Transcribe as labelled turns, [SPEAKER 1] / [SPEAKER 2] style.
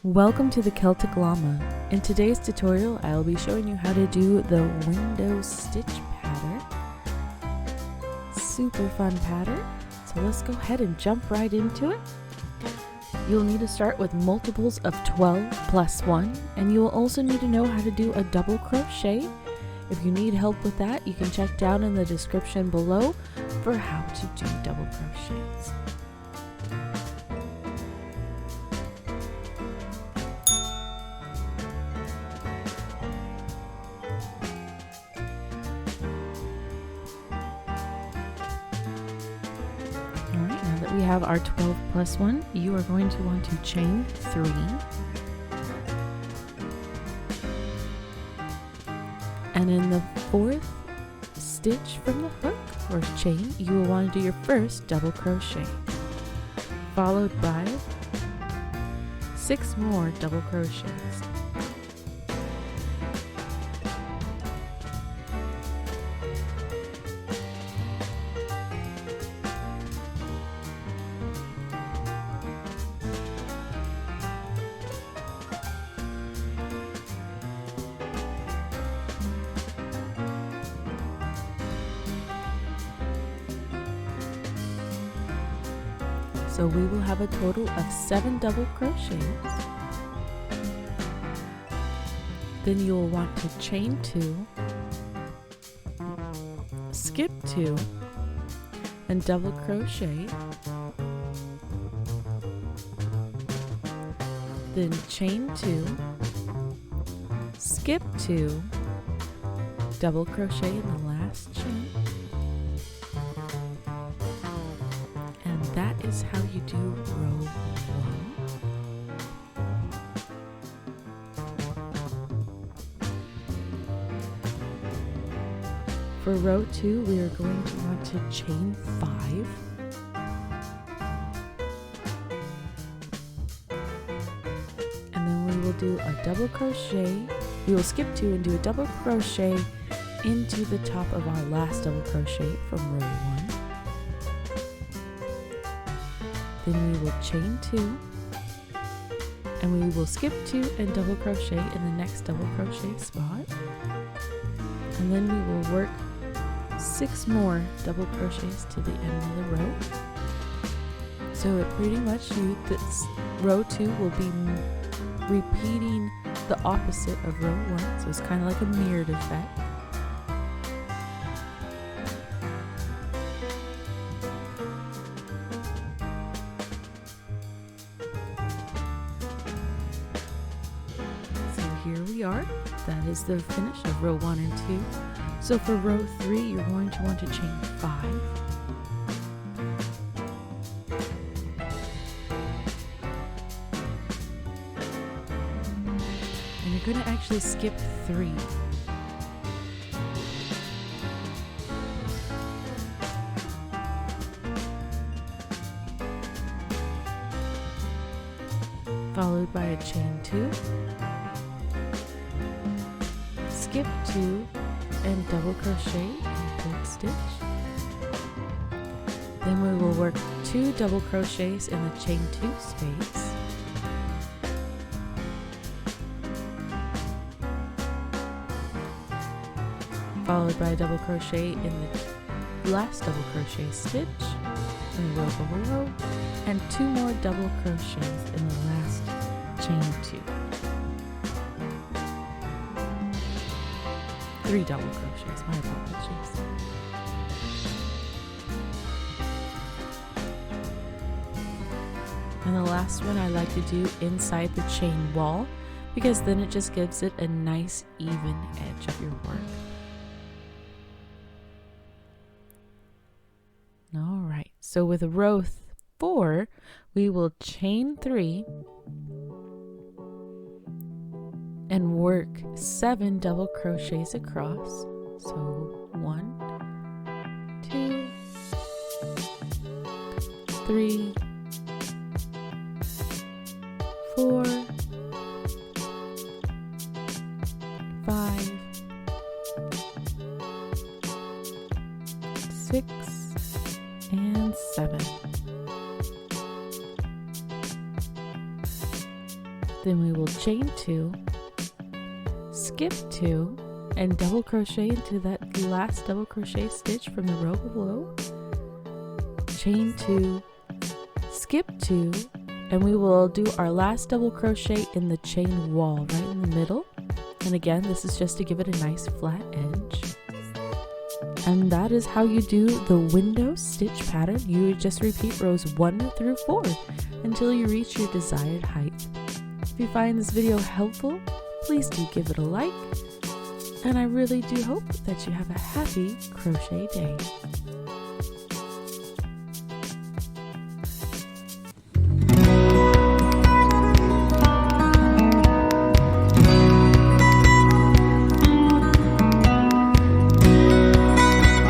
[SPEAKER 1] Welcome to the Celtic Llama. In today's tutorial, I'll be showing you how to do the Window Stitch pattern. Super fun pattern, so let's go ahead and jump right into it. You'll need to start with multiples of 12 plus 1, and you will also need to know how to do a double crochet. If you need help with that, you can check down in the description below for how to do double crochets. We have our 12 plus 1. You are going to want to chain 3, and in the 4th stitch from the hook or chain, you will want to do your first double crochet, followed by 6 more double crochets. So we will have a total of 7 double crochets. Then you will want to chain 2, skip 2, and double crochet. Then chain 2, skip 2, double crochet in the last chain. That is how you do row 1. For row 2, we are going to want to chain 5. And then we will do a double crochet. We will skip 2 and do a double crochet into the top of our last double crochet from row 1. Then we will chain 2, and we will skip 2 and double crochet in the next double crochet spot, and then we will work 6 more double crochets to the end of the row. So it pretty much this row 2 will be repeating the opposite of row 1, so it's kind of like a mirrored effect. Here we are. That is the finish of row 1 and 2. So for row 3, you're going to want to chain 5. And you're going to actually skip 3. Followed by a chain 2. Skip 2 and double crochet in the 3rd stitch. Then we will work 2 double crochets in the chain 2 space. Followed by a double crochet in the last double crochet stitch in the row below, and 2 more double crochets in the last chain 2. 3 double crochets, my apologies. And the last one I like to do inside the chain wall, because then it just gives it a nice even edge of your work. Alright, so with row 4, we will chain 3 and work 7 double crochets across. So 1, 2, 3, 4, 5, 6, and 7. Then we will chain 2, skip 2, and double crochet into that last double crochet stitch from the row below. Chain 2, skip 2, and we will do our last double crochet in the chain wall right in the middle. And again, this is just to give it a nice flat edge. And that is how you do the window stitch pattern. You just repeat rows 1 through 4 until you reach your desired height. If you find this video helpful, please do give it a like. And I really do hope that you have a happy crochet day.